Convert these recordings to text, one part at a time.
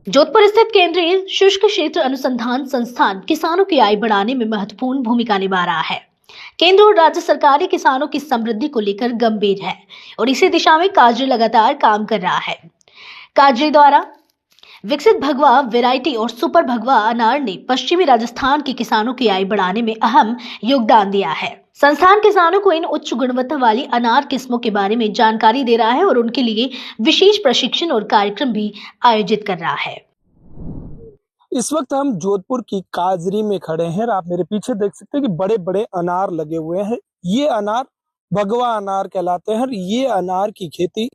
जोधपुर स्थित केंद्रीय शुष्क क्षेत्र अनुसंधान संस्थान किसानों की आय बढ़ाने में महत्वपूर्ण भूमिका निभा रहा है। केंद्र और राज्य सरकारें किसानों की समृद्धि को लेकर गंभीर है और इसी दिशा में काजरी लगातार काम कर रहा है। काजरी द्वारा विकसित भगवा वैरायटी और सुपर भगवा अनार ने पश्चिमी राजस्थान के किसानों की आय बढ़ाने में अहम योगदान दिया है। संस्थान किसानों को इन उच्च गुणवत्ता वाली अनार किस्मों के बारे में जानकारी दे रहा है और उनके लिए विशेष प्रशिक्षण और कार्यक्रम भी आयोजित कर रहा है। इस वक्त हम जोधपुर की काजरी में खड़े हैं और आप मेरे पीछे देख सकते हैं कि बड़े बड़े अनार लगे हुए हैं। ये अनार भगवा अनार कहलाते हैं और ये अनार की खेती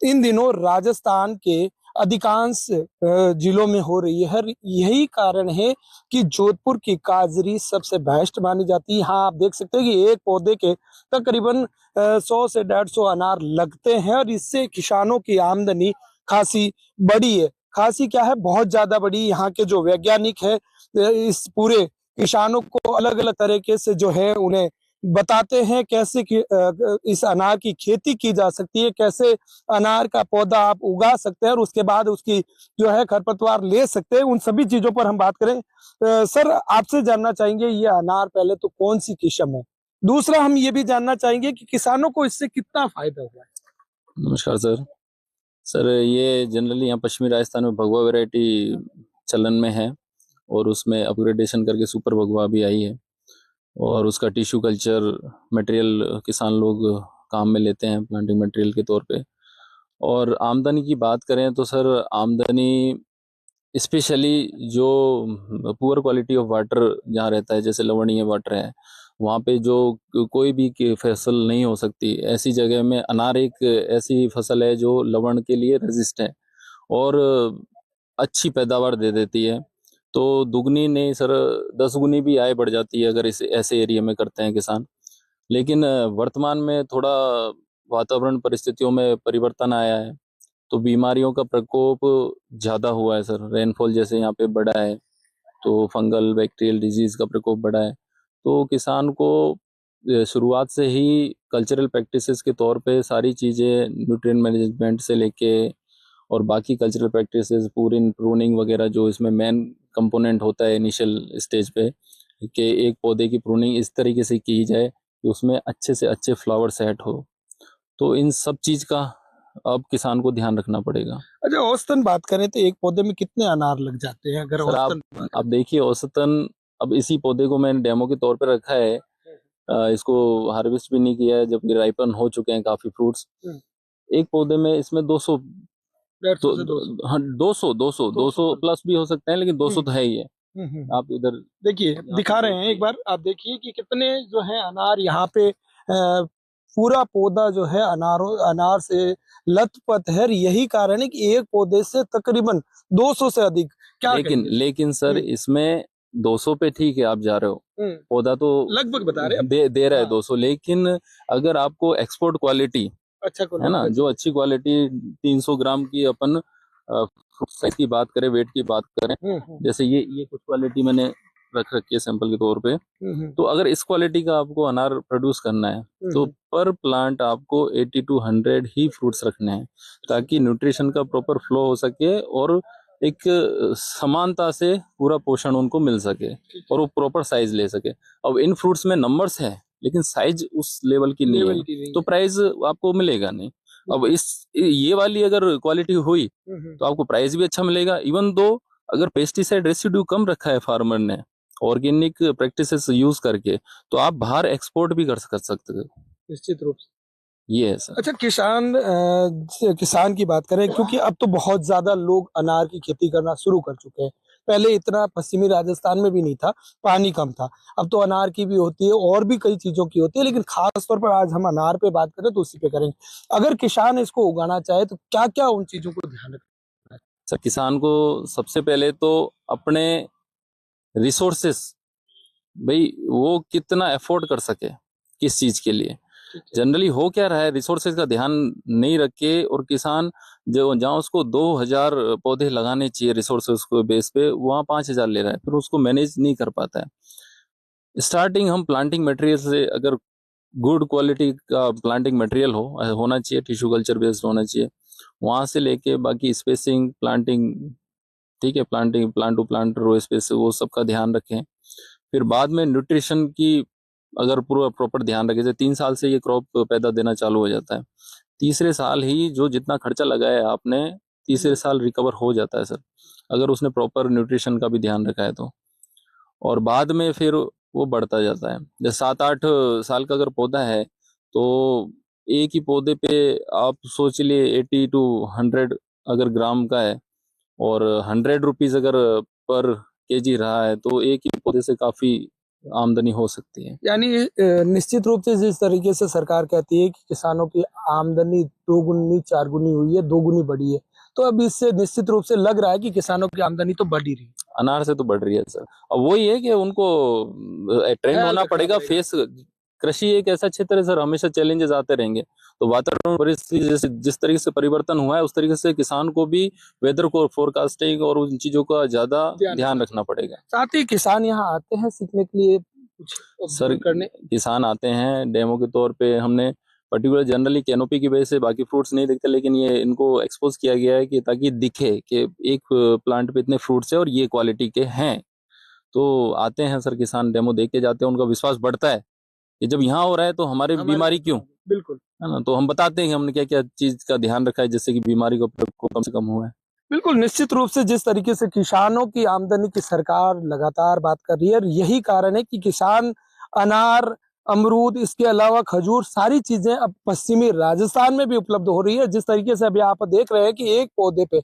इन दिनों राजस्थान के अधिकांश जिलों में हो रही है। यही कारण है कि जोधपुर की काजरी सबसे बेस्ट मानी जाती है। यहाँ आप देख सकते हैं कि एक पौधे के तकरीबन 100 से 150 अनार लगते हैं और इससे किसानों की आमदनी खासी बड़ी है। खासी क्या है, बहुत ज्यादा बड़ी। यहाँ के जो वैज्ञानिक है इस पूरे किसानों को अलग अलग तरीके से जो है उन्हें बताते हैं कैसे इस अनार की खेती की जा सकती है, कैसे अनार का पौधा आप उगा सकते हैं और उसके बाद उसकी जो है खरपतवार ले सकते हैं। उन सभी चीजों पर हम बात करें। सर, आपसे जानना चाहेंगे ये अनार पहले तो कौन सी किस्म है, दूसरा हम ये भी जानना चाहेंगे कि किसानों को इससे कितना फायदा हुआ है। नमस्कार सर, ये जनरली यहाँ पश्चिमी राजस्थान में भगवा वैरायटी चलन में है और उसमें अपग्रेडेशन करके सुपर भगवा भी आई है और उसका टिश्यू कल्चर मटेरियल किसान लोग काम में लेते हैं प्लांटिंग मटेरियल के तौर पे। और आमदनी की बात करें तो सर, आमदनी स्पेशली जो पुअर क्वालिटी ऑफ वाटर जहाँ रहता है, जैसे लवणीय वाटर है, वहाँ पे जो कोई भी फसल नहीं हो सकती, ऐसी जगह में अनार एक ऐसी फसल है जो लवण के लिए रेजिस्ट है और अच्छी पैदावार दे देती है। तो दुगनी नहीं सर, 10 गुनी भी आय बढ़ जाती है अगर इस ऐसे एरिया में करते हैं किसान। लेकिन वर्तमान में थोड़ा वातावरण परिस्थितियों में परिवर्तन आया है तो बीमारियों का प्रकोप ज़्यादा हुआ है सर। रेनफॉल जैसे यहाँ पे बढ़ा है तो फंगल बैक्टीरियल डिजीज का प्रकोप बढ़ा है। तो किसान को शुरुआत से ही कल्चरल प्रैक्टिसेस के तौर पे सारी चीज़ें न्यूट्रिएंट मैनेजमेंट से लेके और बाकी कल्चरल प्रैक्टिसेस प्रूनिंग वगैरह जो इसमें मेन कंपोनेंट होता है इनिशियल स्टेज पे, कि एक पौधे की प्रूनिंग इस तरीके से की जाए कि उसमें अच्छे से अच्छे फ्लावर सेट हो। तो इन सब चीज़ का अब किसान को ध्यान रखना पड़ेगा। अच्छा, औसतन बात करें तो एक पौधे में कितने अनार लग जाते हैं अगर सर औसतन आप देखिए औसतन, अब इसी पौधे को मैंने डेमो के तौर पे रखा है, इसको हार्वेस्ट भी नहीं किया है जबकि राइपन हो चुके हैं काफी फ्रूट्स। एक पौधे में इसमें 200 हाँ 200 प्लस भी हो सकते हैं, लेकिन 200 तो है ही है। आप इधर देखिए, दिखा रहे हैं, एक बार आप देखिए कि कितने जो है अनार यहाँ पे पूरा पौधा जो है अनार से लथपथ है। यही कारण है कि एक पौधे से तकरीबन 200 से अधिक क्या लेकिन सर इसमें 200 पे ठीक है, आप जा रहे हो, पौधा तो लगभग बता रहे हैं दे रहा है 200। लेकिन अगर आपको एक्सपोर्ट क्वालिटी अच्छा है ना, जो अच्छी क्वालिटी 300 ग्राम की अपन साइज की बात करें, वेट की बात करें, जैसे ये कुछ क्वालिटी मैंने रख रखी है सैंपल के तौर पे, तो अगर इस क्वालिटी का आपको अनार प्रोड्यूस करना है तो पर प्लांट आपको 80 to 100 ही फ्रूट्स रखने हैं ताकि न्यूट्रिशन का प्रॉपर फ्लो हो सके और एक समानता से पूरा पोषण उनको मिल सके और वो प्रॉपर साइज ले सके। अब इन फ्रूट्स में नंबर्स है लेकिन साइज उस लेवल की नहीं है तो प्राइस आपको मिलेगा नहीं। अब ये वाली अगर क्वालिटी हुई तो आपको प्राइस भी अच्छा मिलेगा। इवन दो अगर पेस्टिसाइड रेसिड्यू कम रखा है फार्मर ने ऑर्गेनिक प्रैक्टिसेस यूज करके, तो आप बाहर एक्सपोर्ट भी कर सकते हो निश्चित रूप से। ये है सर। अच्छा, किसान की बात करें, क्योंकि अब तो बहुत ज्यादा लोग अनार की खेती करना शुरू कर चुके हैं। पहले इतना पश्चिमी राजस्थान में भी नहीं था, पानी कम था। अब तो अनार की भी होती है और भी कई चीजों की होती है, लेकिन खास तौर पर आज हम अनार पे बात करें तो उसी पे करेंगे। अगर किसान इसको उगाना चाहे तो क्या क्या उन चीजों को ध्यान रखना है? सर, किसान को सबसे पहले तो अपने रिसोर्सेस, भाई वो कितना अफोर्ड कर सके किस चीज के लिए। जनरली हो क्या रहा है, रिसोर्सेज का ध्यान नहीं रख के और किसान जो जहाँ उसको 2000 पौधे लगाने चाहिए रिसोर्सेज को बेस पे, वहाँ 5000 ले रहा है, फिर उसको मैनेज नहीं कर पाता है। स्टार्टिंग हम प्लांटिंग मटेरियल से, अगर गुड क्वालिटी का प्लांटिंग मटेरियल होना चाहिए, टिश्यू कल्चर बेस्ड होना चाहिए, वहाँ से लेके बाकी स्पेसिंग, प्लांटिंग ठीक है, planting plant to plant row space वो सबका ध्यान रखें। फिर बाद में न्यूट्रिशन की अगर पूरा प्रॉपर ध्यान रखें, जैसे 3 साल से ये क्रॉप पैदा देना चालू हो जाता है, तीसरे साल ही जो जितना खर्चा लगाया है आपने, तीसरे साल रिकवर हो जाता है सर, अगर उसने प्रॉपर न्यूट्रिशन का भी ध्यान रखा है तो। और बाद में फिर वो बढ़ता जाता है। जैसे 7-8 साल का अगर पौधा है तो एक ही पौधे पे आप सोच लिए 80 टू 100 अगर ग्राम का है और 100 रुपीज अगर पर केजी रहा है तो एक ही पौधे से काफी आमदनी हो सकती है। यानी निश्चित रूप से जिस तरीके से सरकार कहती है कि किसानों की आमदनी 2 गुनी 4 गुनी हुई है, 2 गुनी बढ़ी है, तो अब इससे निश्चित रूप से लग रहा है कि किसानों की आमदनी तो बढ़ ही रही है। अनार से तो बढ़ रही है सर। अब वही है कि उनको ट्रेंड ख्याल होना रखना पड़ेगा। पड़ेगा। फेस कृषि एक ऐसा क्षेत्र है सर, हमेशा चैलेंजेस आते रहेंगे। तो वातावरण परिस्थिति जैसे जिस तरीके से परिवर्तन हुआ है उस तरीके से किसान को भी वेदर को फोरकास्टिंग और उन चीजों का ज्यादा ध्यान रखना पड़ेगा। साथ ही किसान यहाँ आते हैं सीखने के लिए कुछ सर करने। किसान आते हैं डेमो के तौर पे। हमने पर्टिकुलर जनरली कैनोपी की वजह से बाकी फ्रूट्स नहीं दिखते, लेकिन ये इनको एक्सपोज किया गया है कि ताकि दिखे कि एक प्लांट पे इतने फ्रूट्स है और ये क्वालिटी के हैं। तो आते हैं सर किसान, डेमो देख के जाते हैं, उनका विश्वास बढ़ता है कि जब यहाँ हो रहा है तो हमारे बीमारी क्यों, बिल्कुल है ना। तो हम बताते हैं कि हमने क्या क्या चीज का ध्यान रखा है जिससे कि बीमारी का प्रकोप कम से कम हुआ है। बिल्कुल निश्चित रूप से जिस तरीके से किसानों की आमदनी की सरकार लगातार बात कर रही है, और यही कारण है कि किसान अनार, अमरूद, इसके अलावा खजूर, सारी चीजें अब पश्चिमी राजस्थान में भी उपलब्ध हो रही है। जिस तरीके से अभी आप देख रहे हैं कि एक पौधे पे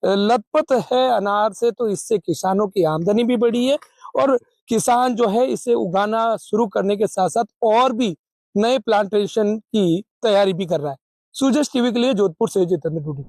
लथपथ है अनार से, तो इससे किसानों की आमदनी भी बढ़ी है और किसान जो है इसे उगाना शुरू करने के साथ साथ और भी नए प्लांटेशन की तैयारी भी कर रहा है। सूजस टीवी के लिए जोधपुर से जितेंद्र डूडी।